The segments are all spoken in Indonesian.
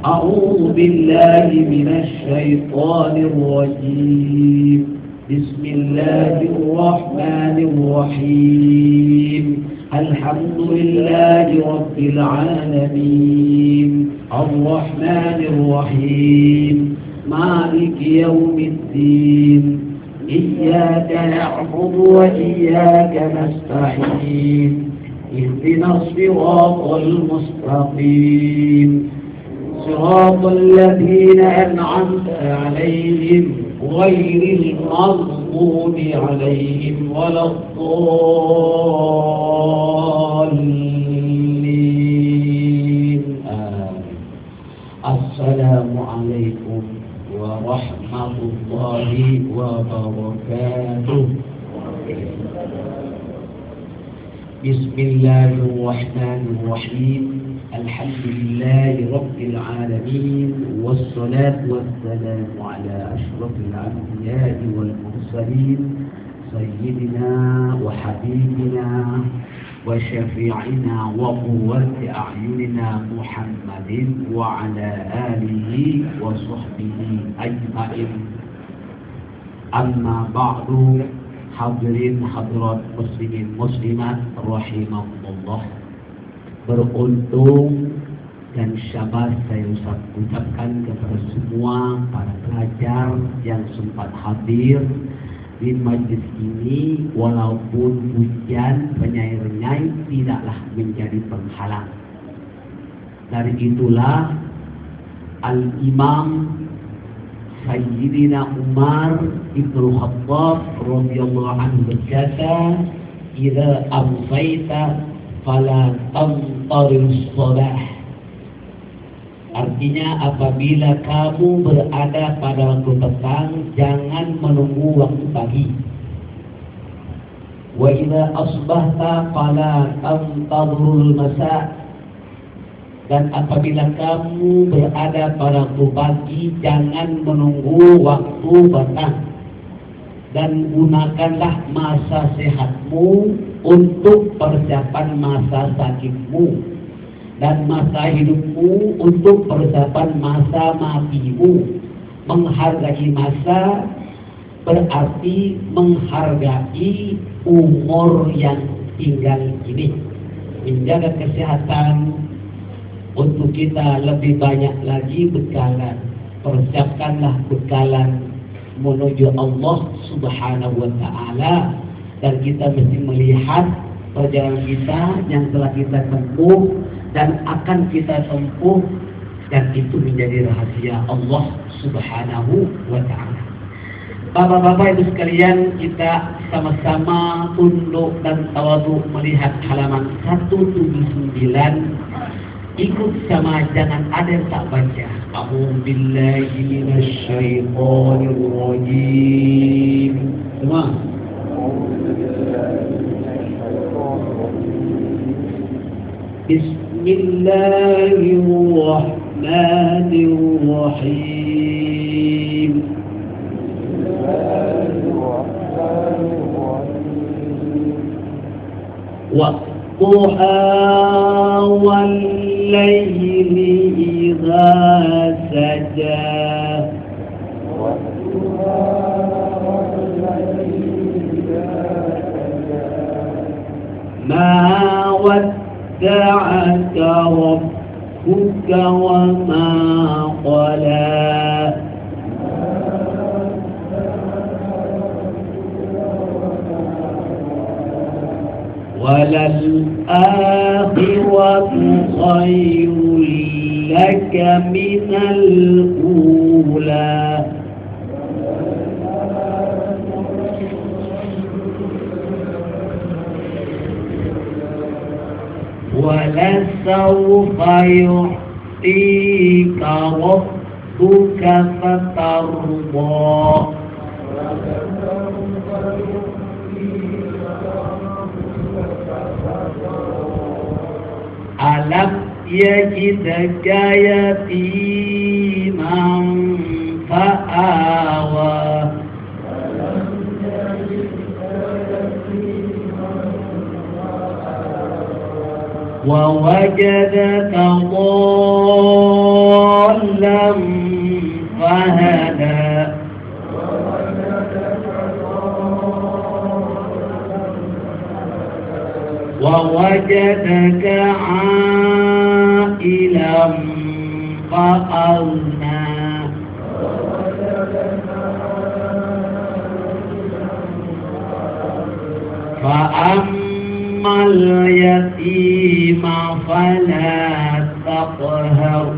أعوذ بالله من الشيطان الرجيم. بسم الله الرحمن الرحيم. الحمد لله رب العالمين الرحمن الرحيم مالك يوم الدين إياك نعبد وإياك نستعين اهدنا الصراط المستقيم صراط الذين أنعمت عليهم غير المغضوب عليهم ولا الضالين. السلام عليكم ورحمة الله وبركاته. بسم الله الرحمن الرحيم. الحمد لله رب العالمين والصلاة والسلام على أشرف الأنبياء والمرسلين سيدنا وحبيبنا وشفيعنا وقوة أعيننا محمد وعلى آله وصحبه أجمعين. أما بعد، hadirin hadirat muslimin muslimat rahimahumullah. Beruntung dan syabas saya ucapkan kepada semua para pelajar yang sempat hadir di majlis ini, walaupun hujan penyai-renyai tidaklah menjadi penghalang. Dari itulah Al-Imam Sayyidina Umar Ibnu Khattab radhiyallahu anhu berkata, "Idza amsayta fala tamtarir shalah." Artinya, apabila kamu berada pada waktu petang, jangan menunggu waktu pagi. Wa idza asbahta fala tamtadirul masa. Dan apabila kamu berada pada waktu pagi, jangan menunggu waktu petang. Dan gunakanlah masa sehatmu untuk persiapan masa sakitmu, dan masa hidupmu untuk persiapan masa matimu. Menghargai masa berarti menghargai umur yang tinggal ini. Menjaga kesehatan untuk kita lebih banyak lagi bekalan. Persiapkanlah bekalan menuju Allah Subhanahu wa Ta'ala. Dan kita mesti melihat perjalanan kita yang telah kita tempuh dan akan kita tempuh, dan itu menjadi rahasia Allah Subhanahu wa Ta'ala. Bapak-bapak ibu sekalian, kita sama-sama tunduk dan tawadhu melihat halaman 179. Ikut sama, jangan ada yang tak baca. A'udzu billahi minasyaitonir rajim. Semua. Bismillahirrahmanirrahim. Wadduha wal laili idza saja. Ma wadda'aka rabbuka wa ma qala. وَلَلْآخِرَةُ خَيْرٌ لَكَ مِنَ الْأُولَى. وَلَسَوْفَ يُعْطِيكَ رَبُّكَ فَتَرْضَى. Alam yajidka yatiman fa'awa. Wa wajadaka dhallan wajadaka ailam fa'alna fa'ammal yatima fala taqhar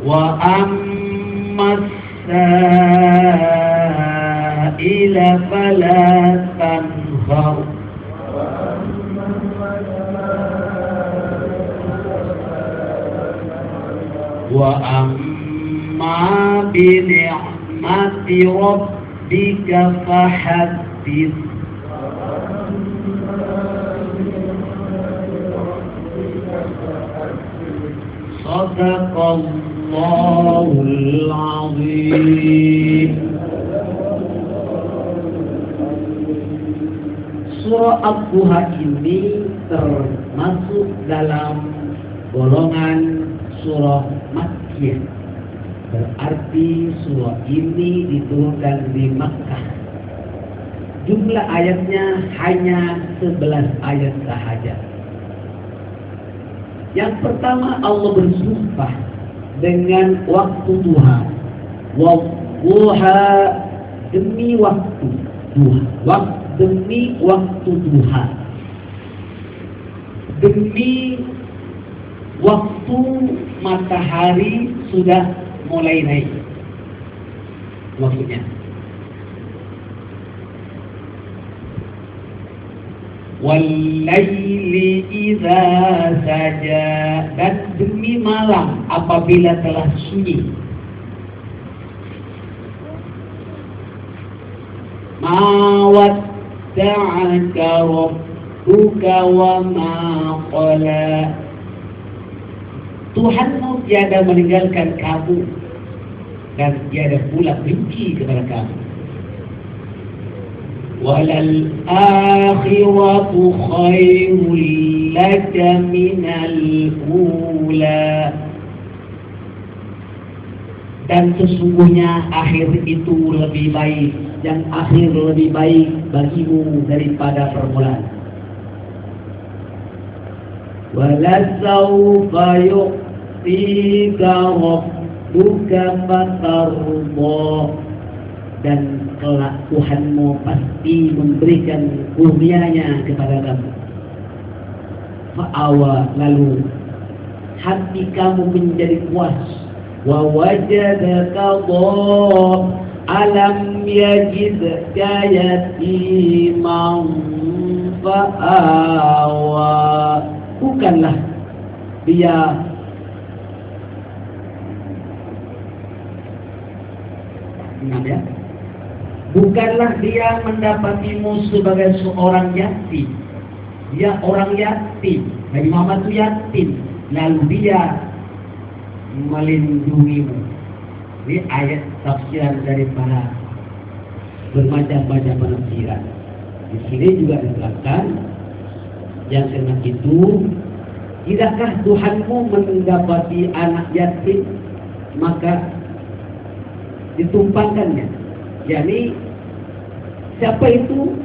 wa ammas sa'ila fala tanhar wa amma bi ni'mati rabbika fahaddith Sadaqallahul azim. Surah Ad-Duha ini termasuk dalam golongan surah Makkiyah. Berarti surah ini diturunkan di Makkah. Jumlah ayatnya hanya 11 ayat sahaja. Yang pertama, Allah bersumpah dengan waktu duha. Wadduha, demi waktu duha. Demi waktu duha. Demi waktu matahari sudah mulai naik. Waktunya. Wal-laili idza saja, dan demi malam apabila telah sunyi. Ma wadda'aka rabbuka wa ma qala. Tuhanmu tiada meninggalkan kamu dan tiada pula benci kepada kamu. Walal akhiratu khairul laka minal ula. Dan sesungguhnya akhir itu lebih baik, yang akhir lebih baik bagimu daripada permulaan. Walasawfa yu'tika rabbuka fatarda. Dan kelak Tuhanmu pasti memberikan kurnianya kepada kamu. Fa'awa, lalu hati kamu menjadi puas. Wa wajadaka alam yajidka yatiman fa'awa. Bukanlah dia bukanlah dia mendapatimu sebagai seorang yatim. Dia orang yatim. Nabi Muhammad itu yatim. Lalu dia melindungimu. Ini ayat tafsiran daripada bermacam-macam penafsiran. Di sini juga diterangkan yang karena itu, tidakkah Tuhanmu mendapati anak yatim maka ditumpangkannya? Yani siapa itu?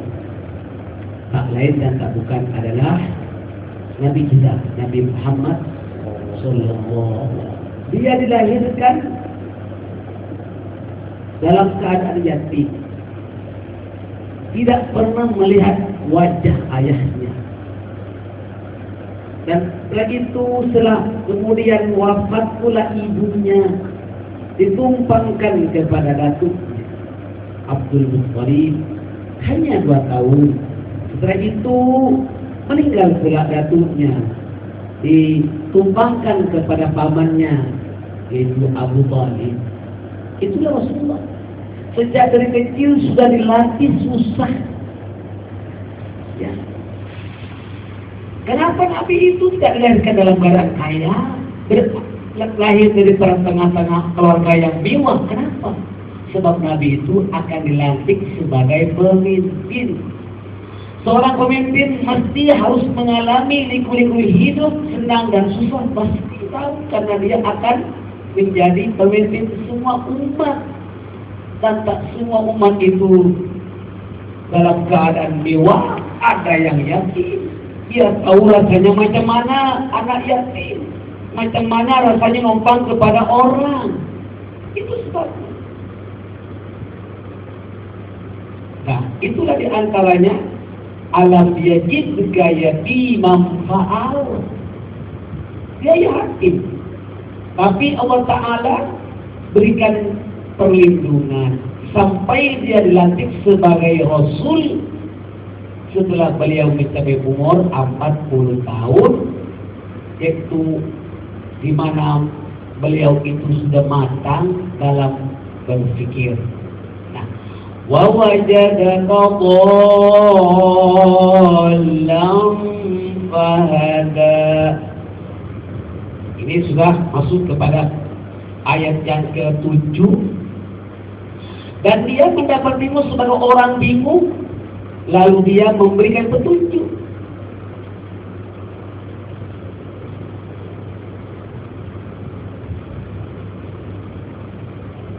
Tak lain dan tak bukan adalah Nabi kita, Nabi Muhammad Sallallahu. Dia dilahirkan dalam keadaan yatim, tidak pernah melihat wajah ayahnya. Dan setelah itu, setelah kemudian wafat pula ibunya, ditumpangkan kepada datuknya Abdul Muttalib, hanya 2 tahun. Setelah itu meninggal pula datuknya, ditumpangkan kepada pamannya yaitu Abu Thalib. Itulah Rasulullah. Sejak dari kecil sudah dilatih susah. Ya. Kenapa Nabi itu tidak dilahirkan dalam keadaan kaya, lahir dari tengah-tengah keluarga yang mewah? Kenapa? Sebab Nabi itu akan dilantik sebagai pemimpin. Seorang pemimpin mesti harus mengalami liku-liku hidup, senang dan susah, pasti tahu, karena dia akan menjadi pemimpin semua umat. dan tak semua umat itu dalam keadaan mewah. Ada yang yatim, dia tahu rasanya macam mana anak yatim, macam mana rasanya numpang kepada orang. Itu sebabnya. Nah, itulah diantaranya alam yajid gayati manfaal. Dia yatim, tapi Allah Ta'ala berikan perlindungan sampai dia dilantik sebagai Rasul setelah beliau mencapai umur 40 tahun, yaitu di mana beliau itu sudah matang dalam berpikir. Nah, wa wajadaka dhallan fahada. Ini sudah masuk kepada ayat yang ke-7. Dan dia mendapatimu sebagai orang bingung, lalu dia memberikan petunjuk.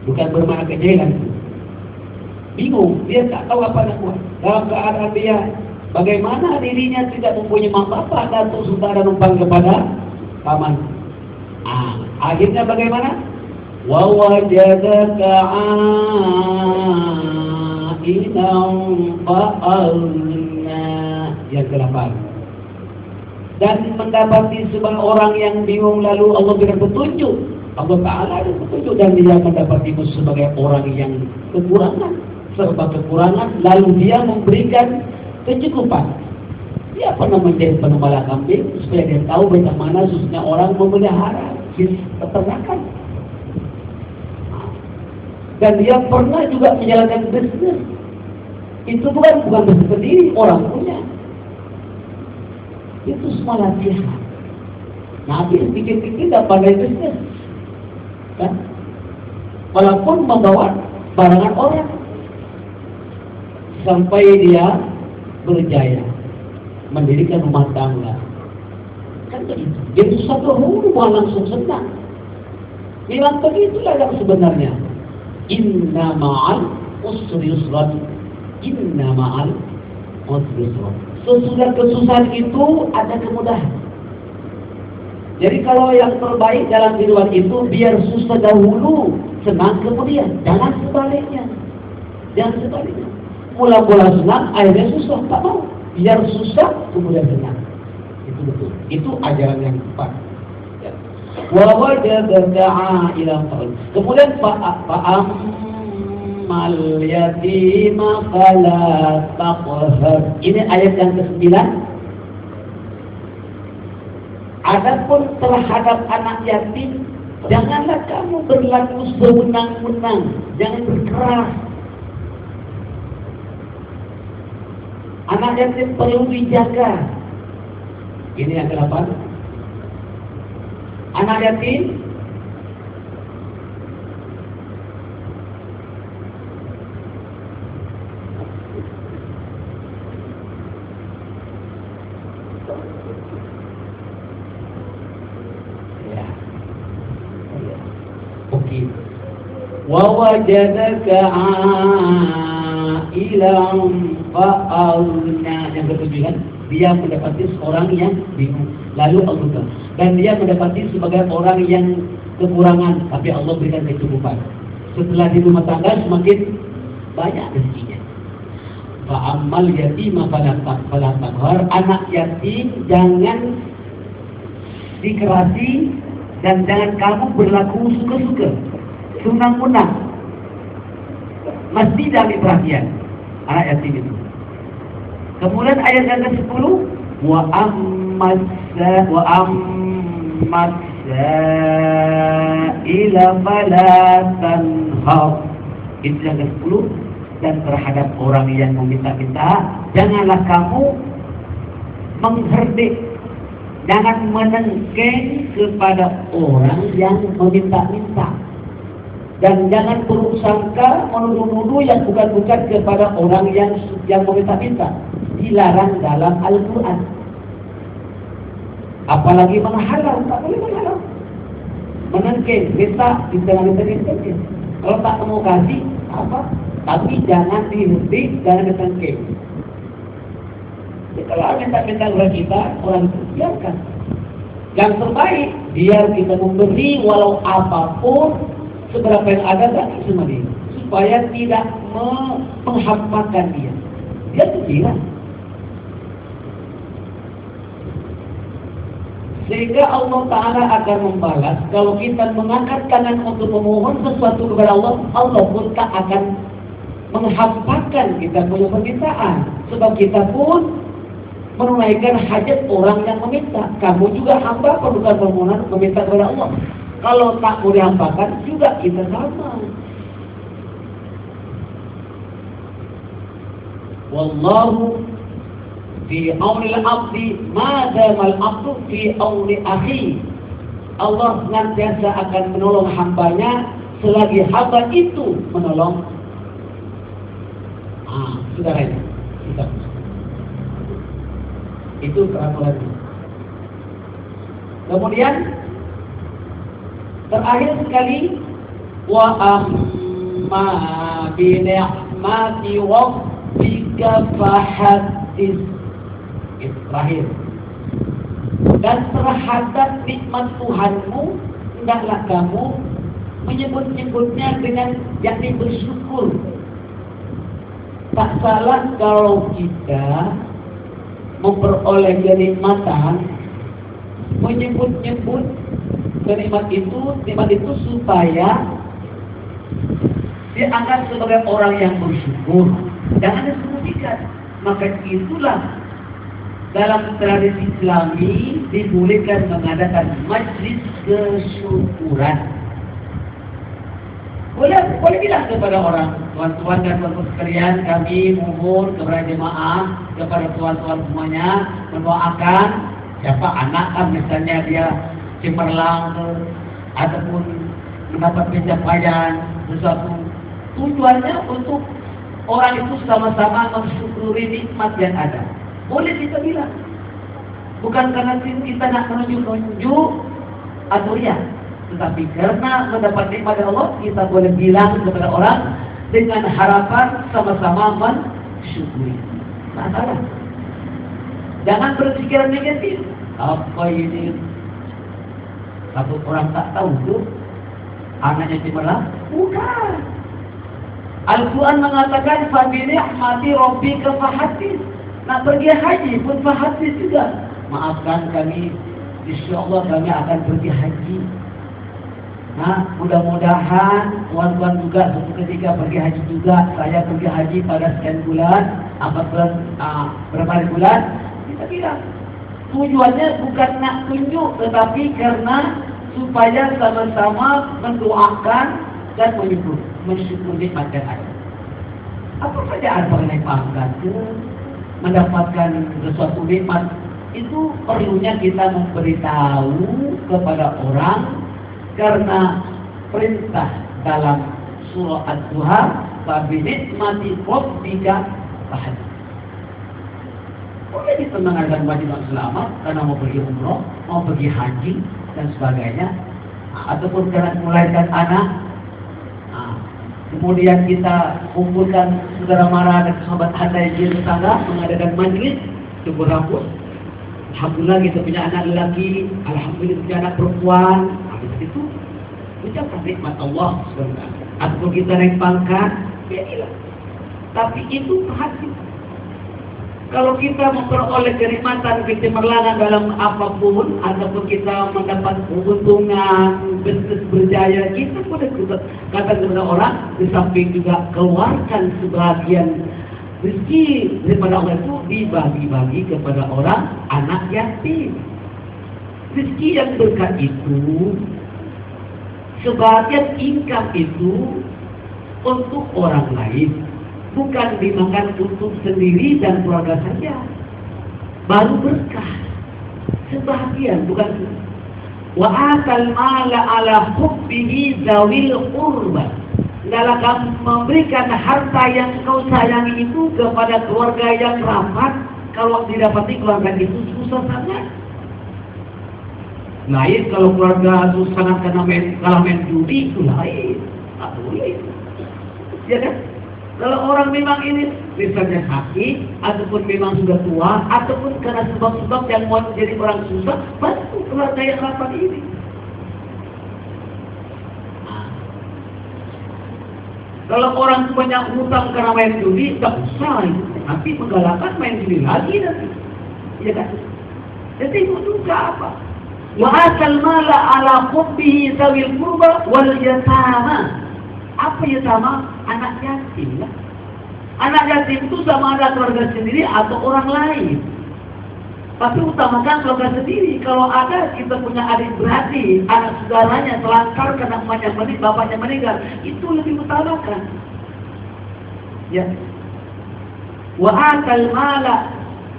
Bukan bermakna kejahilan, bingung, dia tak tahu apa nak buat. Dalam keadaan dia bagaimana dirinya tidak mempunyai mak bapak, datuk, saudara, numpang kepada paman. Akhirnya bagaimana? Wa wajadaka fa'alna. Yang ke-8. Dan mendapati sebagai orang yang bingung, lalu Allah berikan petunjuk. Allah Ta'ala ada petunjuk, dan dia mendapatimu sebagai orang yang kekurangan, serba kekurangan, lalu dia memberikan kecukupan. Dia pernah menjadi pengembala kambing supaya dia tahu bagaimana susahnya orang memelihara peternakan. Dan dia pernah juga menjalankan bisnis. Itu bukan bisnis sendiri, orang punya. Itu semua latihan. Nabi pikir-pikir tak pandai bisnis, kan? Walaupun membawa barangan orang, sampai dia berjaya mendirikan rumah tangga. Kan begitu. Dia susah bukan langsung senang. Memang begitulah yang sebenarnya. Inna ma'al usri yusra. Inna ma'al usri yusra. Sesudah kesusahan itu ada kemudahan. Jadi kalau yang terbaik dalam kehidupan itu biar susah dahulu, senang kemudian. Jangan sebaliknya. Jangan sebaliknya. Mula-mula senang, akhirnya susah, tak mau. Biar susah, kemudian senang. Itu betul. Itu ajaran yang tepat. Wa wajadaka 'ailan fa'al. Kemudian fa'ammal yatima fala taqhar. Ini ayat yang ke-9. Adapun terhadap anak yatim, janganlah kamu berlaku sewenang-wenang, jangan berkeras. Anak yatim perlu dijaga. Ini yang ke-8. Anak yatim wa wajadaka 'ailan fa'alna. Yang ke-9, dia mendapati seorang yang bingung, lalu Allah, dan dia mendapati sebagai orang yang kekurangan, tapi Allah berikan kecukupan. Setelah di rumah tangga semakin banyak rezekinya. Fa'ammal yatima fala taqhar. Anak yatim jangan dikerasi dan jangan kamu berlaku suka-suka, senang-senang. Mesti diambil perhatian anak yatim itu. Kemudian ayat yang ke-10, wa ila fala tanhar. Itu yang ke-10. Dan terhadap orang yang meminta-minta, janganlah kamu mengherdik, jangan menengking kepada orang yang meminta-minta. Dan jangan buruk sangka menuduh-nuduh yang bukan-bukan kepada orang yang meminta-minta. Dilarang dalam Al-Quran. Apalagi menghalau, tak boleh menghalau. Menengking, minta, jangan minta. Kalau tak mau kasih, apa? Tapi jangan dihentik, jangan ditengking. Kalau minta-minta kepada kita, orang itu biarkan. Yang terbaik, biar kita memberi walau apapun, seberapa yang ada bagi sama dia, supaya tidak menghampakan dia. Dia itu bilang. Sehingga Allah Ta'ala akan membalas. Kalau kita mengangkat tangan untuk memohon sesuatu kepada Allah, Allah pun tak akan menghampakan kita punya permintaan. Sebab kita pun menunaikan hajat orang yang meminta. Kamu juga hamba perbuatan permohonan meminta kepada Allah. Kalau tak boleh hampakan, juga kita sama. Wallahu fi auni al-abdi ma dama al-abdu fi auni akhi. Allah senantiasa akan menolong hambanya selagi hamba itu menolong saudaranya. Itu peraturan. Kemudian terakhir sekali, wa amma bi ni'mati rabbika fahaddits. Itu terakhir. Dan terhadap nikmat Tuhanmu, hendaklah kamu menyebut-nyebutnya dengan yakni bersyukur. Tak salah kalau kita memperoleh kenikmatan, menyebut-nyebut nikmat itu supaya dianggap sebagai orang yang bersyukur. Jangan disebutkan. Maka itulah dalam tradisi Islami dibolehkan mengadakan majlis kesyukuran. Boleh bilang kepada orang, tuan-tuan dan tuan-tuan sekalian, kami mohon kepada jemaah, kepada tuan-tuan semuanya, mendoakan siapa anak kan misalnya dia cemerlang ataupun mendapat pencapaian sesuatu. Tujuannya untuk orang itu sama-sama mensyukuri nikmat yang ada. Boleh kita bilang. Bukan karena kita nak menunjuk-nunjuk atau ya. Tetapi karena mendapat nikmat dari Allah, kita boleh bilang kepada orang dengan harapan sama-sama mensyukuri. Tak salah. Jangan berpikiran negatif. Apa ini? Satu orang tak tahu tu anaknya cemerlang? Bukan. Al-Quran mengatakan fabi ni'mati rabbika fahaddits. Nak pergi haji pun fahaddits juga. Maafkan kami, insyaallah kami akan pergi haji. Nah, mudah-mudahan tuan-tuan juga suatu ketika pergi haji juga. Saya pergi haji pada sekian bulan, berapa hari bulan? Kita bilang tujuannya bukan nak tunjuk, tetapi karena supaya sama-sama mendoakan dan mensyukur nikmat yang ada. Apa saja mengenai pangkat mendapatkan sesuatu nikmat itu perlunya kita memberitahu kepada orang. Karena perintah dalam surah Ad-Duha, "Fabi ni'mati rabbika fahaddits." Boleh dipenangkan wajib selamat karena mau pergi umroh, mau pergi haji dan sebagainya, ataupun karena melahirkan anak. Kemudian kita kumpulkan saudara mara dan sahabat hadai di tetangga mengadakan majlis cukur rambut. Alhamdulillah kita punya anak lelaki, alhamdulillah punya anak perempuan. Itu ucapan nikmat Allah SWT. Atau kita naik pangkat, ya. Tapi itu hati. Kalau kita memperoleh kenikmatan, kecemerlangan dalam apapun, ataupun kita mendapat keuntungan, bisnis berjaya, kita boleh kata kepada orang, di samping juga keluarkan sebagian rezeki daripada Allah itu dibagi-bagi kepada orang anak yatim. Rezeki yang berkat itu, sebagian income itu untuk orang lain, bukan dimakan untuk sendiri dan keluarga saja. Baru berkah. Sebagian, bukan. Wa atal mala ala hubbihi zawil qurba. Dalam kamu memberikan harta yang kau sayangi itu kepada keluarga yang rapat, kalau didapati keluarga itu susah sangat. Lain kalau keluarga itu sangat kalah main judi, itu lain. Tak boleh. Ya kan? Kalau orang memang ini misalnya sakit, ataupun memang sudah tua, ataupun karena sebab-sebab yang mau menjadi orang susah, bantu keluarga yang rapat ini. Kalau orang banyak hutang karena main judi, tak usah, tapi menggalakkan main judi lagi nanti. Ya kan? Jadi itu juga apa? Wa atal mala ala hubbihi zawil qurba wal yatama. Apa yatama? Anak yatim lah. Anak yatim itu sama ada keluarga sendiri atau orang lain. Tapi utamakan keluarga sendiri. Kalau ada kita punya adik beradik, anak saudaranya telantar karena emaknya meninggal, bapaknya meninggal, itu lebih utamakan. Ya. Wa atal mala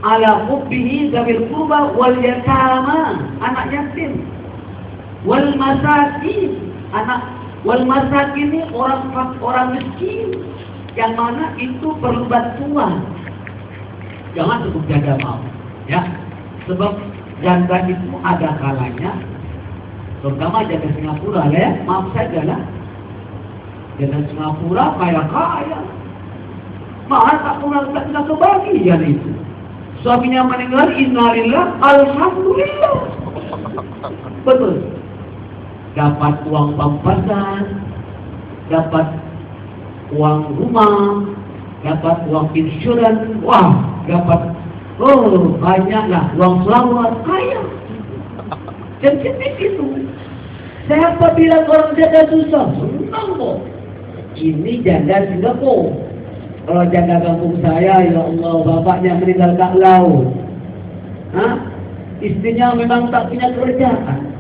ala hubbihi dzawil qurba wal yatama, anak yatim. Wal masakin, wal masakin ini orang miskin yang mana itu perlu bantuan. Jangan cukup jaga mau, ya. Sebab janda itu ada kalanya, terutama janda Singapura lah ya, maaf saja lah. Janda Singapura kaya, malah tak pernah kebahagiaan itu. Suaminya meninggal, innalillah, alhamdulillah. Betul. Dapat uang pampasan, dapat uang rumah, dapat uang insurans, wah, dapat banyaklah uang selamat, kaya. Dan seperti itu. Siapa bilang orang janda susah? Senang kok. Ini janda Singapura. Kalau janda kampung saya, ya Allah, bapaknya meninggal kat laut. Istrinya memang tak punya kerjaan.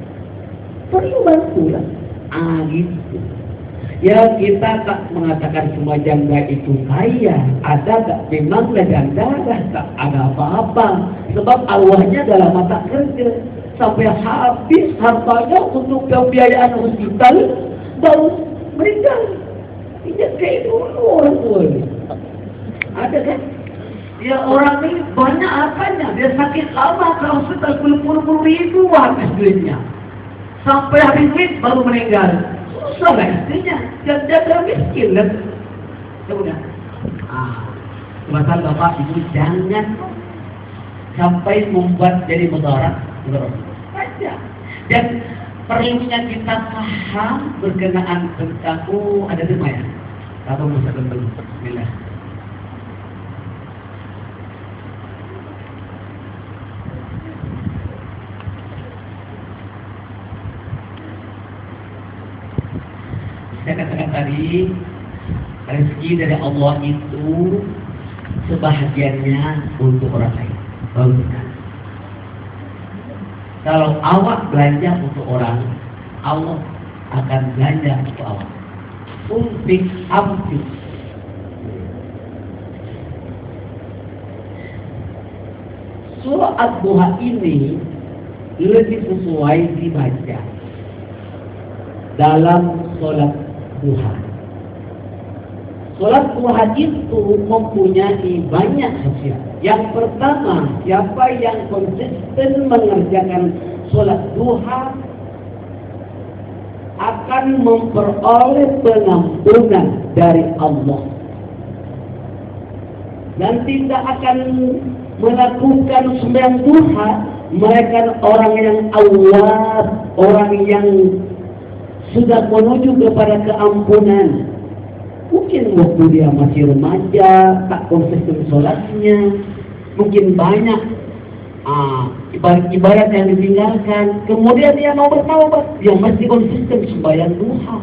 Perlu bantulah. Gitu. Ya kita tak mengatakan semua janda itu kaya. Ada tak? Memanglah janda tak ada apa-apa. Sebab awalnya dalam mata kerja. Sampai habis hartanya untuk pembiayaan hospital, baru meninggal. Tidak kayak dulu orang tua ini. Ada kan? Ya orang ini banyak hartanya. Dia sakit lama ke hospital, puluh ribu habis duitnya. Sampai habis duit baru meninggal. Susah lah istrinya, jaga miskin lah. Sudah. Masalah bapak ibu jangan sampai membuat jadi mudarat. Saja. Dan perlunya kita paham berkenaan tentang ada tema ya. Atau masa tentang Bismillah. Saya katakan tadi, rezeki dari Allah itu sebahagiannya untuk orang lain. Kalau awak belanja untuk orang, Allah akan belanja untuk awak. Unfik amfik. Surah Ad-Duha ini lebih sesuai dibaca dalam sholat duha. Sholat duha itu mempunyai banyak khasiat. Yang pertama, siapa yang konsisten mengerjakan sholat duha akan memperoleh pengampunan dari Allah dan tidak akan melakukan sembahyang duha. Mereka orang yang awam, orang yang sudah menuju kepada keampunan. Mungkin waktu dia masih remaja, tak konsisten sholatnya, mungkin banyak ibarat yang ditinggalkan. Kemudian dia mau bertaubat, dia masih konsisten sembahyang duha.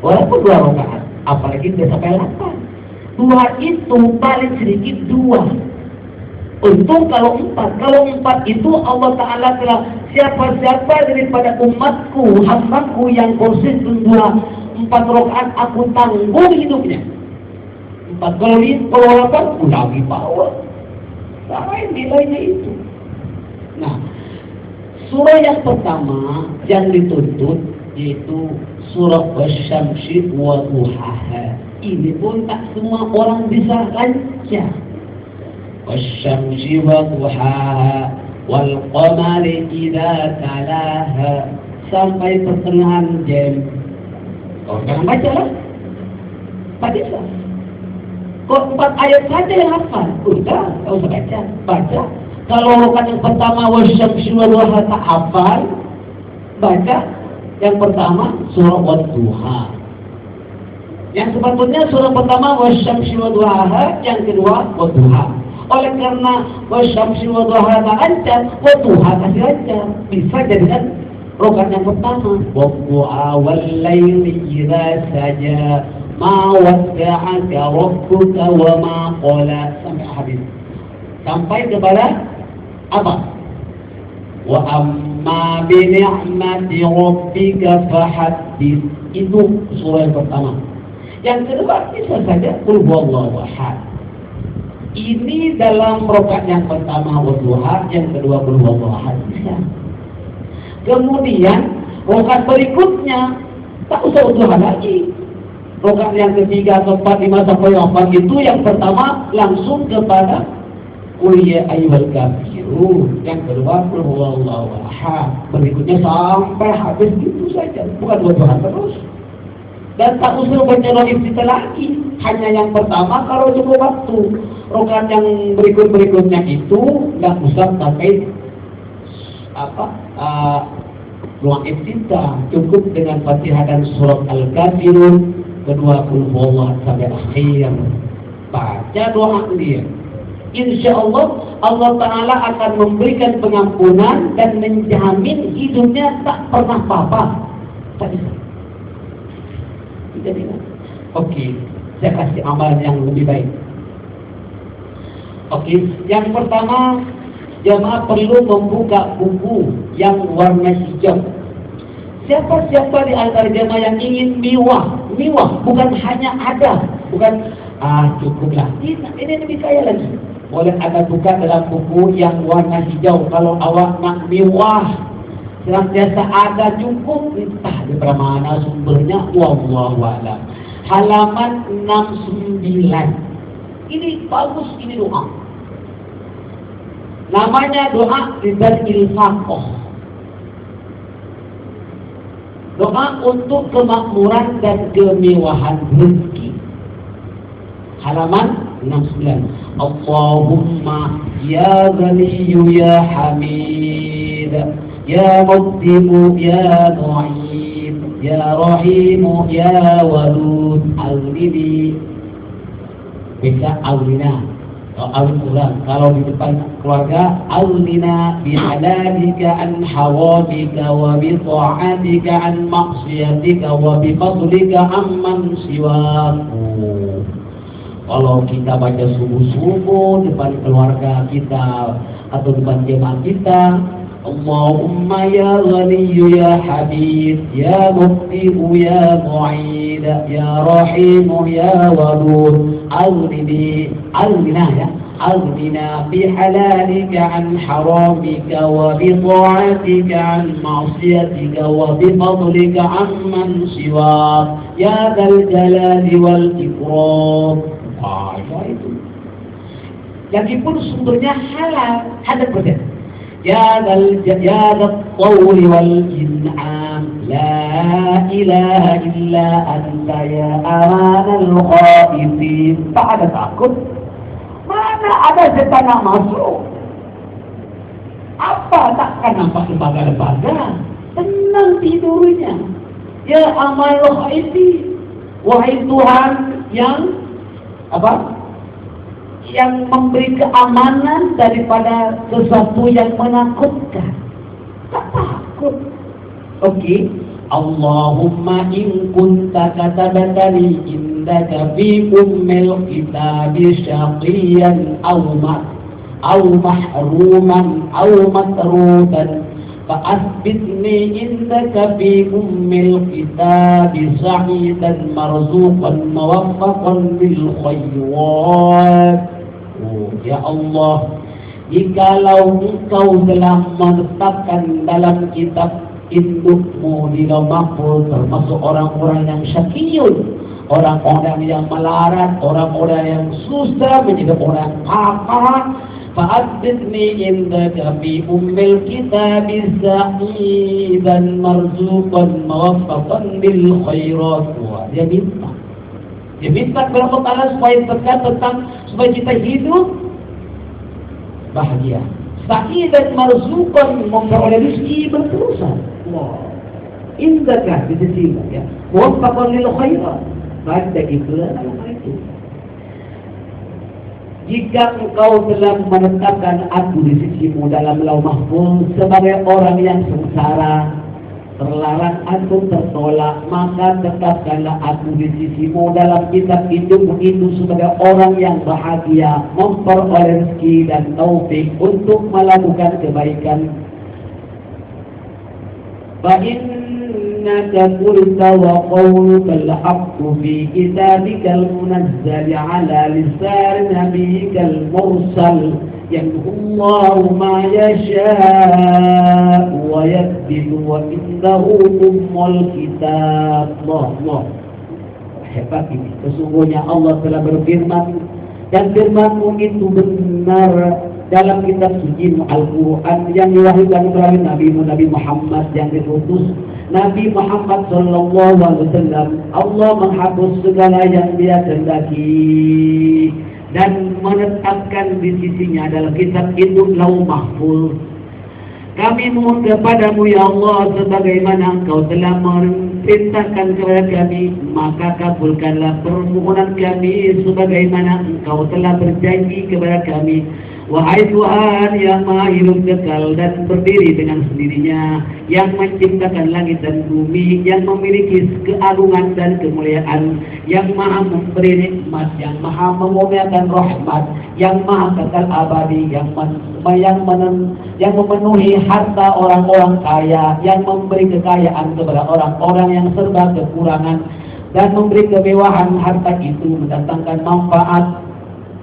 Walaupun 2 rakaat, apalagi dia sampai 8. Duha itu paling sedikit 2. Untung kalau 4. Kalau 4 itu Allah Ta'ala telah siapa-siapa daripada umatku, hambaku yang konsisten 4 rakaat aku tanggung hidupnya. 4 kali, kalau 8 aku lagi bawa. Lain nilainya itu. Nah, surah yang pertama yang dituntut yaitu surah Asy-Syamsi wa Duhaha. Ini pun tak semua orang bisa baca. Asy-Syamsi wa Duhaha wal qamari idza talaha sampai pertengahan jam. Kau jangan baca lah. Tak bisa. Kok 4 ayat saja yang hafal? Udah, tak usah baca. Baca. Kalau rokat yang pertama wasyamsi wadduha tak hafal, baca yang pertama surah Wadduha. Yang sepatutnya surah pertama wasyamsi wadduha, yang kedua Wadduha. Oleh karena wasyamsi wadduha tak lancar, Wadduha kasih lancar. Bisa jadikan rokat yang pertama wadduha wal laili idza saja ma wadda'aka rabbuka wa ma qala sampai habis. Sampai kepada apa? Wa amma bi ni'mati rabbika fahaddits. Itu surah yang pertama. Yang kedua bisa saja qul huwallahu ahad. Ini dalam rakaat yang pertama wadduha, yang kedua qul huwallahu ahad bisa. Kemudian rakaat berikutnya tak usah wadduha lagi. Rakaat yang ketiga, keempat, 5 sampai 8 itu yang pertama langsung kepada qul ya ayyuhal kafirun. Yang kedua qul huwallahu ahad. Berikutnya sampai habis itu saja, bukan wadduha terus. Dan tak usah baca doa iftitah lagi. Hanya yang pertama kalau cukup waktu. Rakaat yang berikutnya itu enggak usah pakai doa iftitah. Cukup dengan Fatihah dan surat Al-Kafirun, kedua qul huwallahu sampai akhir. Baca doa dia. Insya Allah, Allah Ta'ala akan memberikan pengampunan dan menjamin hidupnya tak pernah apa-apa. Tak bisa. Jadi, oke, saya kasih amalan yang lebih baik. Oke, yang pertama, jamaah perlu membuka buku yang warna hijau. Siapa-siapa di antara jamaah yang ingin miwah, bukan hanya ada, bukan cukuplah. Ini lebih kaya lagi. Boleh ada buka dalam buku yang warna hijau. Kalau awak nak miwah, senantiasa ada cukup, entah di mana sumbernya, wallahu a'lam. Halaman 69. Ini bagus, ini doa. Namanya doa Ridal Faqih. Doa untuk kemakmuran dan kemewahan rezeki. Halaman 69. Allahumma ya Ghaniyu ya Hamid, ya Muqdimu ya Mu'id, ya Rahimu ya Wadud. Al-Nidi bisa Al-Nina. Kalau di depan keluarga, Al-Nina bihalalika an hawamika wa bi ta'atika an maksiatika wa bi fadlika amman siwaku. Kalau kita baca subuh-subuh depan keluarga kita atau depan jemaah kita, Allahumma ya Ghaniyu ya Habib, ya Muqti'u ya Mu'id, ya Rahimu ya Wadud. Al-Nina ya, Al-Nina bihalalika an haramika wa bi ta'atika an ma'siyatika wa bi fadlika amman siwak, ya dzal jalali wal ikram. Itu. Lagipun sumbernya halal, 100%. Ya dzal tawli wal in'am, la ilaha illa anta ya amanal khaifin. Tak ada takut. Mana ada setan yang masuk? Apa takkan nampak lembaga-lembaga? Tenang tidurnya. Ya amanal khaifin. Wahai Tuhan yang yang memberi keamanan daripada sesuatu yang menakutkan. Tak takut. Oke. Allahumma in kunta katabatani indaka fi ummil kitabi syaqiyan aw mahruman aw matrudan fa'asbitni indaka fi ummil kitabi sa'idan marzuqan muwaffaqan bil khayrat. Ya Allah, jikalau Engkau telah menetapkan dalam kitab indukmu di Lauh Mahfuz termasuk orang-orang yang syaqiyun, orang-orang yang melarat, orang-orang yang susah menjadi orang kafir, fa'adidni indaka fi ummil kitabi sa'idan marzuqan muwaffaqan bil khairat. Dia minta Dia minta kepada Allah Ta'ala supaya tentang supaya kita hidup bahagia. Sa'idan marzuqan, memperoleh rezeki berterusan. Wow. Indaka di sisi ya. Waffaqan lil khairat. Pada itulah nama itu. Jika engkau telah menetapkan aku di sisimu dalam lauh mahfuz sebagai orang yang sengsara, terlarang atau tertolak, maka tetapkanlah aku di sisimu dalam kitab hidupmu itu sebagai orang yang bahagia, memperoleh rezeki dan taufik untuk melakukan kebaikan. Fa'innaka qulta wa qawlukal haqqu fi kitabikal munazzali ala lisan nabiyyikal mursal yamhullahu ma yasha'u wa yathbitu wa indahu ummul kitab. Allah hebat ini. Sesungguhnya Allah telah berfirman dan firman-Mu itu benar dalam kitab suci Al-Quran yang diwahyukan melalui Nabi Muhammad yang diutus Nabi Muhammad sallallahu alaihi wasallam. Allah menghapus segala yang Dia kehendaki dan menetapkan di sisinya dalam kitab itu lauh mahfuz. Kami mohon kepadamu ya Allah, sebagaimana Engkau telah memerintahkan kepada kami, maka kabulkanlah permohonan kami sebagaimana Engkau telah berjanji kepada kami. Wahai Tuhan yang maha hidup kekal dan berdiri dengan sendirinya, yang menciptakan langit dan bumi, yang memiliki keagungan dan kemuliaan, yang maha memberi nikmat, yang maha memuliakan rahmat, yang maha kekal abadi, yang memenuhi harta orang-orang kaya, yang memberi kekayaan kepada orang-orang yang serba kekurangan, dan memberi kemewahan harta itu mendatangkan manfaat.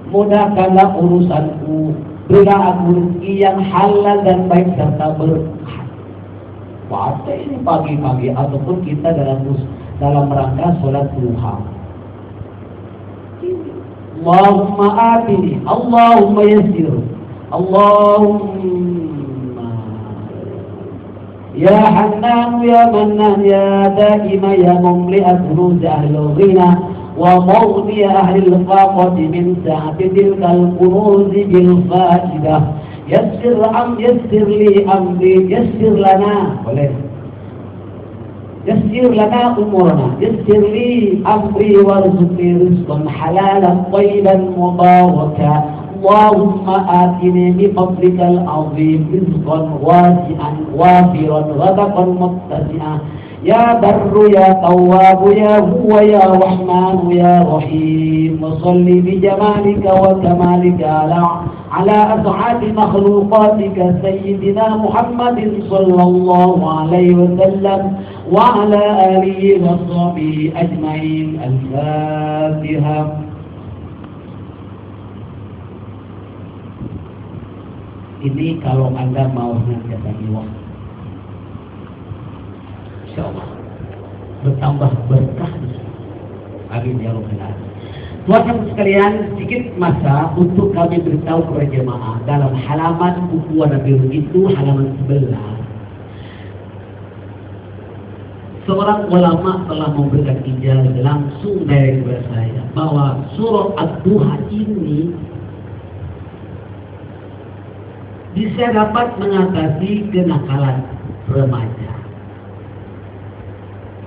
Mudahkanlah urusanku, berilah aku rezeki yang halal dan baik serta berkah. Pada ini pagi-pagi ataupun kita dalam rangka sholat duha. Allahumma atini, Allahumma yassir, Allahumma ya Hannan ya Mannan ya Daima ya Mumli'at Kunuz Ahlul Ghina ومغني أهل الفاقة من سعة تلك الكنوز بالفائدة يسر لي أمري يسر لنا أمورنا يسر لي أمري وارزقني رزقا حلالا طيبا مباركا اللهم آتني بفضلك العظيم رزقا واسعا وافرا غدقا متسعا يا بر يا تواب يا هو يا رحمن يا رحيم وصل بجمالك وكمالك على أسعد مخلوقاتك سيدنا محمد صلى الله عليه وسلم وعلى آله وصحبه أجمعين. الفاتحة. Ini kalau Anda mau senantiasa waktu, insyaallah bertambah berkah. Amin ya rabbal alamin. Tuan-tuan sekalian, sedikit masa untuk kami beritahu kepada jemaah dalam halaman buku Nabi itu halaman 11. Seorang ulama telah memberikan ijazah langsung dari kepada saya bahwa surah Ad-Duha ini bisa dapat mengatasi kenakalan remaja.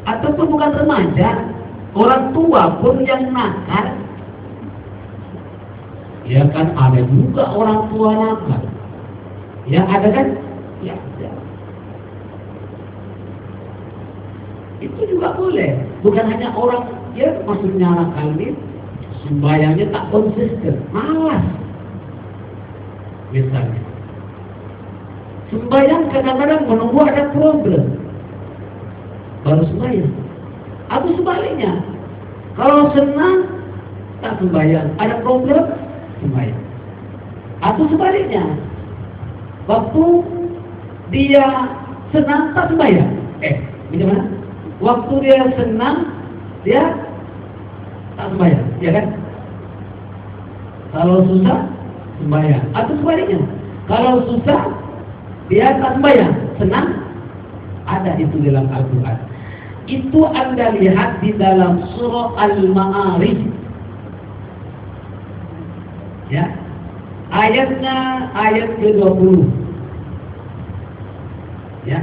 Ataupun bukan remaja, orang tua pun yang nakal. Ya kan ada juga orang tua nakal. Ya ada kan? Ya. Itu juga boleh. Bukan hanya orang, ya maksudnya nakal ini sembahyangnya tak konsisten, malas. Misalnya, sembahyang kadang-kadang menunggu ada problem baru sembahyang. Atau sebaliknya, kalau senang tak sembahyang, ada problem sembahyang. Atau sebaliknya, waktu dia senang tak sembahyang. Bagaimana? Waktu dia senang dia tak sembahyang, ya kan? Kalau susah sembahyang. Atau sebaliknya, kalau susah dia tak sembahyang, senang. Ada itu dalam Al-Quran. Itu Anda lihat di dalam surah Al-Ma'arij. Ya. Ayatnya ayat ke-20. Ya.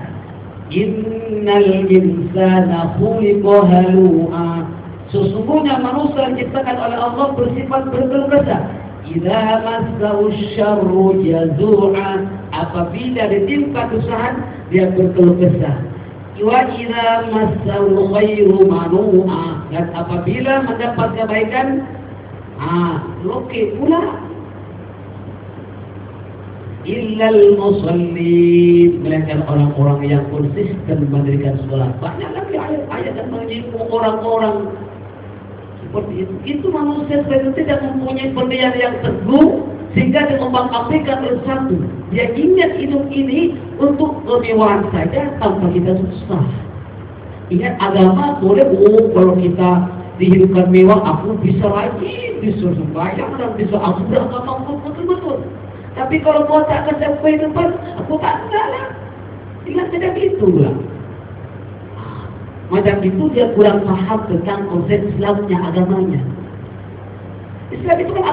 Innal insana khuliqa halu'a. Sesungguhnya manusia diciptakan oleh Allah bersifat berkeluh kesah. Idza massahu syarru jazu'a. Apabila ditimpa kesusahan, dia berkeluh kesah. Wa idza massahu khairu manu'a. Dan apabila mendapat kebaikan, loke pula. Illal musallin, melainkan orang-orang yang konsisten mendirikan sholat. Banyak lagi ayat-ayat yang menyinggung orang-orang seperti itu. Itu manusia tidak mempunyai pendirian yang teguh sehingga dia mengabaikan bersatu. Dia ingat hidup ini untuk kemewahan saja tanpa kita susah. Ingat agama boleh, kalau kita dihidupkan mewah, aku bisa lagi, bisa sembahyang dan bisa aku beragama betul-betul. Tapi kalau kau tak akan sampai tempat, aku tak lah. Ingat tidak gitu lah. Macam itu dia kurang paham tentang konsep Islamnya, agamanya. Islam itu kan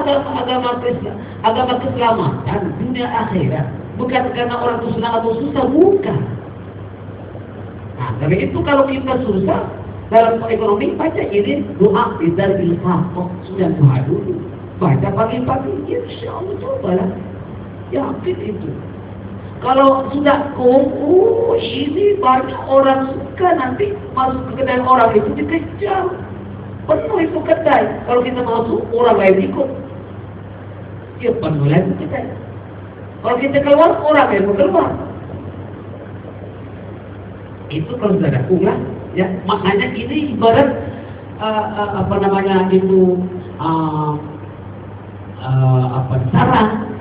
agama keselamatan dunia akhirat. Bukan karena orang itu senang atau susah, bukan. Nah, dari itu kalau kita susah dalam ekonomi, baca ini doa tidak bilfaqah, sudah doa dulu. Baca pagi-pagi, insya Allah cobalah. Yakin itu. Kalau sudah ini banyak orang suka nanti masuk ke kedai orang itu dikejar. Penuh itu kedai. Kalau kita masuk, orang lain ikut. Ya penuh lagi kedai. Kalau kita keluar, orang lain mau keluar. Itu kalau sudah ulah, ya maknanya ini ibarat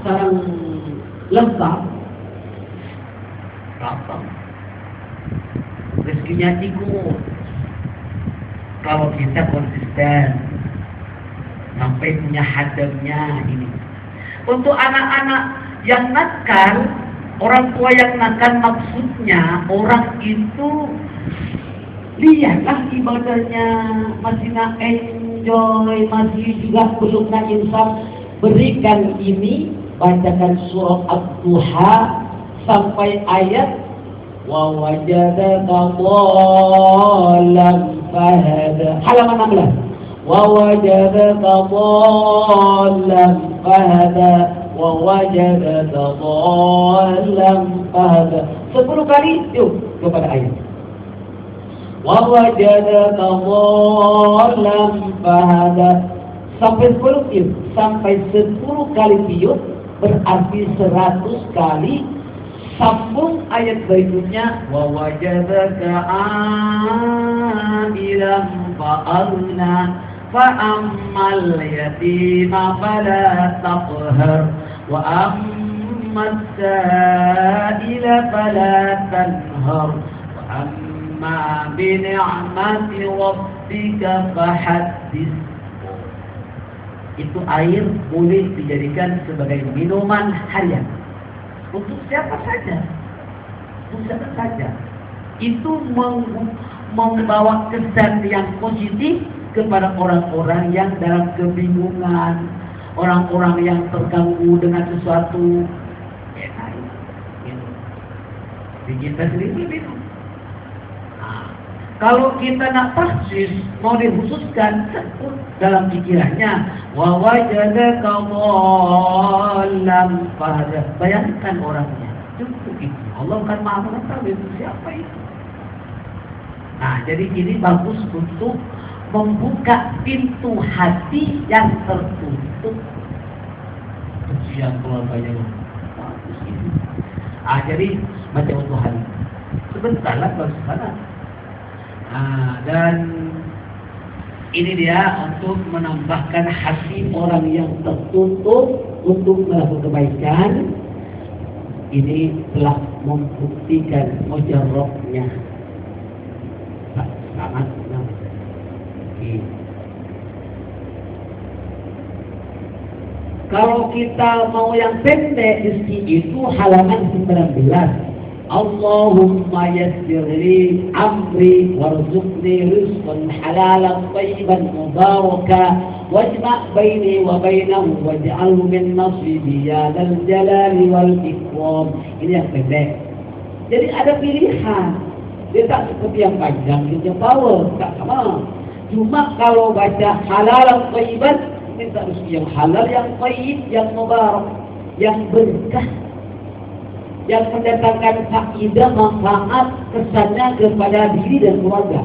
sarang lengkap, datang rezekinya ikut. Kalau kita konsisten sampai punya hadamnya ini. Untuk anak-anak yang nakal, orang tua yang nakal, maksudnya orang itu lihatlah ibadahnya masih nak enjoy, masih juga belum nak insaf. Berikan ini, bacakan surah Ad-Duha sampai ayat wa wajadaka dhallan fahada, halaman 16. Wa wajadaka dhallan fahada, wa wajadaka dhallan fahada. 10 kali yuk kepada ayat. Wa wajadaka dhallan fahada. Sampai 10 tiup, sampai 10 kali tiup berarti 100 kali. Sambung ayat berikutnya, wa wajadaka a'ilan fa'arna fa'ammal yatima fala taqhar wa ammas sa'ila fala tanhar wa amma bi ni'mati rabbika fahaddits. Itu air boleh dijadikan sebagai minuman harian untuk siapa saja, Itu membawa kesan yang positif kepada orang-orang yang dalam kebingungan, orang-orang yang terganggu dengan sesuatu. Di kita sendiri bingung. Kalau kita nak persis mau dikhususkan dalam pikirannya, wa wajadaka dhallan fahada. Bayangkan orangnya, cukup itu. Allah kan Maha mengetahui siapa itu. Nah, jadi ini bagus untuk membuka pintu hati yang tertutup. Kesian keluarganya, bagus ini. Jadi macam Tuhan. Sebentarlah bagus sana. Dan ini dia untuk menambahkan hati orang yang tertutup untuk melakukan kebaikan. Ini telah membuktikan mujarrabnya. Sangat senang. Kalau kita mau yang pendek, itu halaman 19. Allahumma yassir li amri warzuqni rizqan halalan thayyiban mubaraka wajma' baini wa bainahu waj'alhu min nasibi ya dzal jalali wal ikram. Ini yang pendek. Jadi ada pilihan. Dia tak seperti yang panjang, dia power, tak sama. Cuma kalau baca halalan thayyiban, minta rezeki yang halal, yang thayyib, yang mubarak, yang berkah, yang mendatangkan faedah, manfaat, kesannya kepada diri dan keluarga.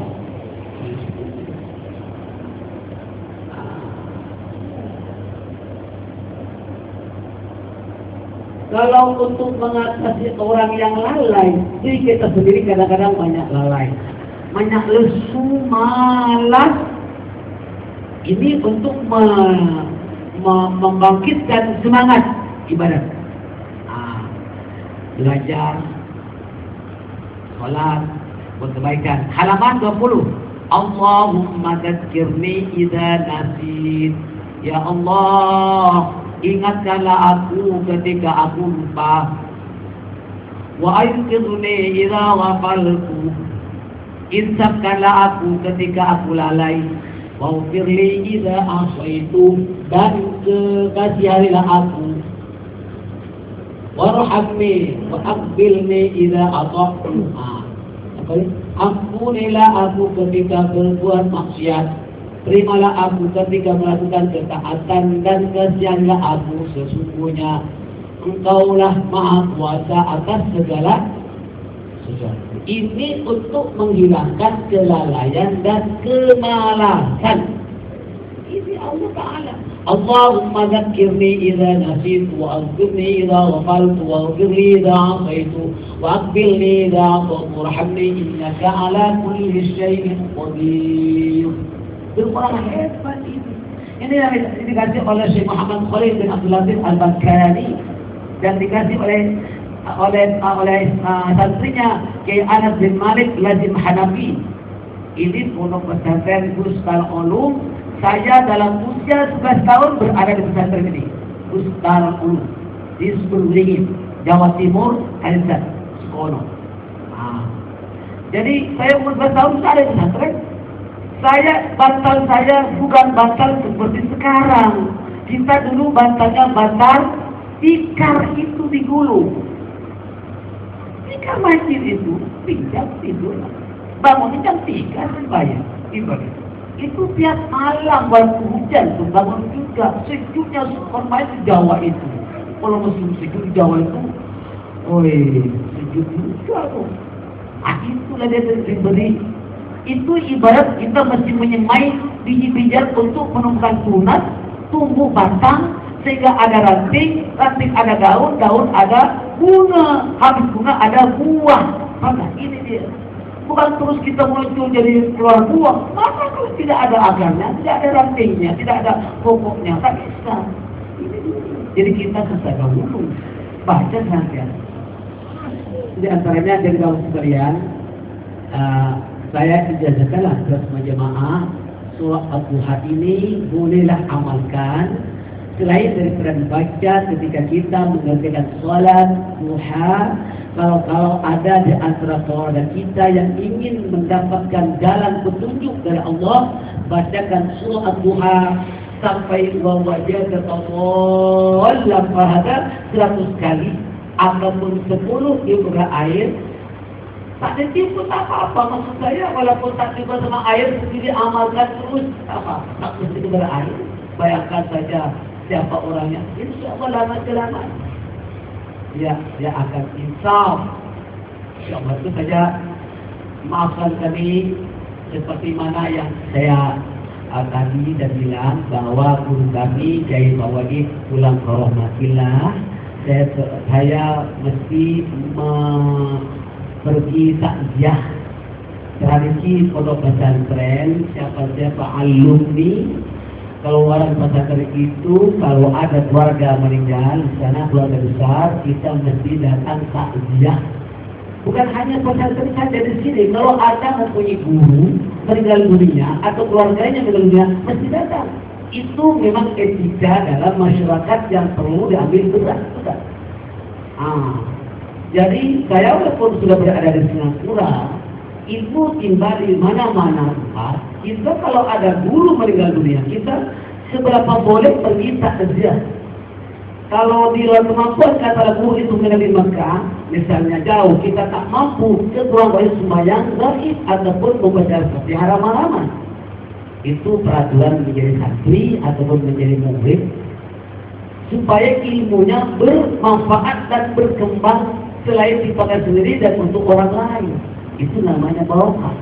Kalau untuk mengatasi orang yang lalai, jadi kita sendiri kadang-kadang banyak lalai, banyak lesu, malas. Ini untuk membangkitkan semangat ibadah. Belajar, sholat, buat kebaikan. Halaman 20. Allahumma dzakirni idza nasit. Ya Allah, ingatkanlah aku ketika aku lupa. Wa ayqidni idza ghafaltu. Insafkanlah aku ketika aku lalai. Wa ufirli idza asaitu. Dan kasihanilah aku. Warhamni wa aqbilni idza ata'tu. Ampunilah aku ketika berbuat maksiat, terimalah aku ketika melakukan ketaatan, dan kasihanlah aku, sesungguhnya Engkaulah Maha Kuasa atas segala sesuatu. Ini untuk menghilangkan kelalaian dan kemalasan. Ini Allah Ta'ala. Allahumma dzakirni idza nasitu wa anzirni idza ghafaltu wa ighfirli idza 'asaitu wa aqbilni idza ata'tu warhamni innaka 'ala kulli syai'in qadir. Berapa hebat ini. Ini yang dikasih oleh Syekh Muhammad Khalil bin Abdul Latif Al-Bakkani dan dikasih oleh santrinya Kiai Anas bin Malik Lazim Hanafi. Ini pondok pesantren Bustar Ulum. Saya dalam usia 11 tahun berada di pesantren ini, Bustar Ulum, di Sebelingin, Jawa Timur, Kalimantan, Sekono. Jadi saya umur 11 tahun saya ada di pesantren. Bantal saya bukan bantal seperti sekarang. Kita dulu bantalnya bantal tikar, itu digulung. Tikar masjid itu, pinjam tidur. Bangunnya jam 3 bayar, ibadah. Itu tiap malam waktu hujan tuh bangun juga, sejuknya main di Jawa itu. Kalau musim sejuk di Jawa itu, sejuk juga tuh. Itulah dia diberi. Itu ibarat kita mesti menyemai biji-bijian untuk menumbuhkan tunas, tumbuh batang sehingga ada ranting ada daun, daun ada bunga, habis bunga ada buah. Maka ini dia. Bukan terus kita muncul jadi keluar buah. Maka kalau tidak ada akarnya, tidak ada rantingnya, tidak ada pokoknya, tak bisa. Jadi kita sesuai dulu baca saja. Di antaranya dari kaum sekalian, saya ijazahkanlah ke semua jemaah surah Al-Duha ini bolehlah amalkan. Selain daripada dibaca ketika kita mengerjakan sholat duha, kalau ada di antara keluarga kita yang ingin mendapatkan jalan petunjuk dari Allah, bacakan surah Al-Duha sampai wa wajadaka dhallan fahada 100 kali ataupun 10 tiup air. Tak ada tiup apa-apa, maksud saya walaupun tak tiup sama air sendiri amalkan terus apa, tak mesti berair. Bayangkan saja siapa orangnya, insya Allah lama kelamaan dia akan insaf. Insya Allah itu saja. Maafkan kami seperti mana yang saya tadi dan bilang bahwa guru kami Kiai Mawadi pulang ke rahmatillah. Saya mesti pergi takziah tradisi pondok pesantren, siapa alumni. Kalau orang pesantren itu, kalau ada keluarga meninggal di sana, keluarga besar, kita mesti datang takziah. Bukan hanya pesantren saja di sini. Kalau ada mempunyai guru meninggal dunia atau keluarganya meninggal dunia, mesti datang. Itu memang etika dalam masyarakat yang perlu diambil berat. Jadi saya walaupun sudah berada di Singapura, ilmu timbal di mana-mana tempat. Kita kalau ada guru meninggal dunia, kita seberapa boleh pergi takziah. Kalau di luar kemampuan kata guru itu meninggal di Mekah, misalnya jauh, kita tak mampu, kekurang boleh sembahyang gaib ataupun membaca Fatihah halaman-halaman. Itu peraturan menjadi santri ataupun menjadi murid, supaya ilmunya bermanfaat dan berkembang selain dipakai sendiri dan untuk orang lain. Itu namanya barokah.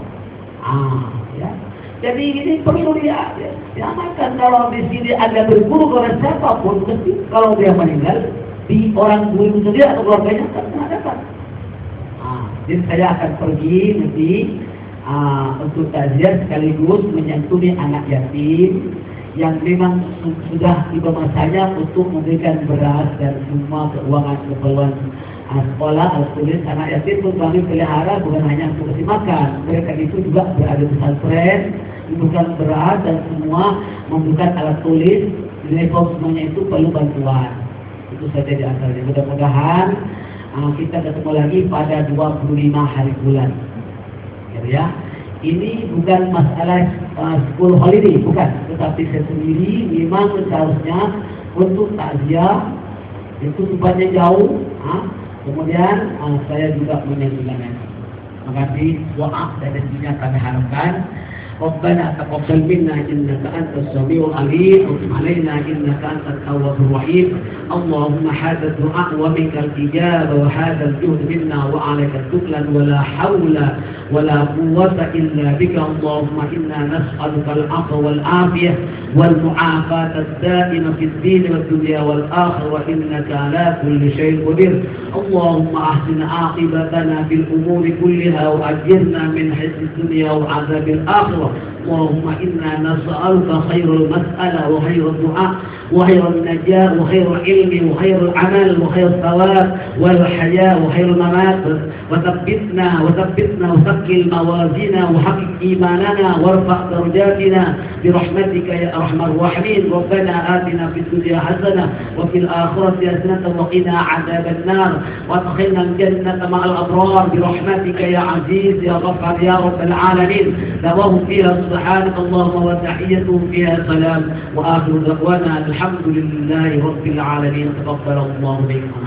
Ya. Jadi ini perlu diamalkan. Kalau di sini ada berguru kepada siapapun, mesti kalau dia meninggal di orang guru sendiri atau keluarganya kan dapat. Jadi saya akan pergi nanti untuk takziah sekaligus menyantuni anak yatim yang memang sudah tiba masanya untuk memberikan beras dan semua keuangan keperluan sekolah atau tulis. Anak yatim pun kami pelihara bukan hanya untuk kasih makan, mereka itu juga berada di pesantren, membutuhkan beras dan semua, membutuhkan alat tulis, uniform semuanya itu perlu bantuan. Itu saja di antaranya. Mudah-mudahan kita ketemu lagi pada 25 hari bulan. Ya. Ini bukan masalah school holiday, bukan, tetapi saya sendiri memang seharusnya untuk takziah itu tempatnya jauh. Kemudian saya juga menyanyikan. Terima kasih. Doa dan rezekinya kami harapkan. Rabbana taqabbal minna innaka antas samiul alim wa tub alaina innaka antat tawwabur rahim. Allahumma hadha du'a wa minkal ijaba wa hadha al-juhd minna wa 'alaika tuklan wa la hawla wa la quwwata illa bika. Allahumma inna nas'aluka al-'afwa wal 'afiyah wal mu'afata ad-da'ima fid din wad dunya wal akhirah wa innaka 'ala kulli shay'in qadir. Allahumma ahsin 'aqibatana fil umuri kulliha wa ajirna min khizyi dunya wa 'adzabil akhirah. اللهم إنا نسألك خير المسألة وخير الدعاء وخير النجاة وخير العلم وخير العمل وخير الثواب والحياة وخير الممات وثبتنا وثقل موازينا وحقق إيماننا وارفع درجاتنا برحمتك يا أرحم الراحمين. ربنا آتنا في الدنيا حسنة وفي الآخرة حسنة وقنا عذاب النار وادخلنا الجنة مع الأبرار برحمتك يا عزيز يا غفار يا رب العالمين. دعواهم فيها سبحانك اللهم وتحيتهم فيها سلام وآخر دعوانا الحمد لله رب العالمين. تقبل الله منكم.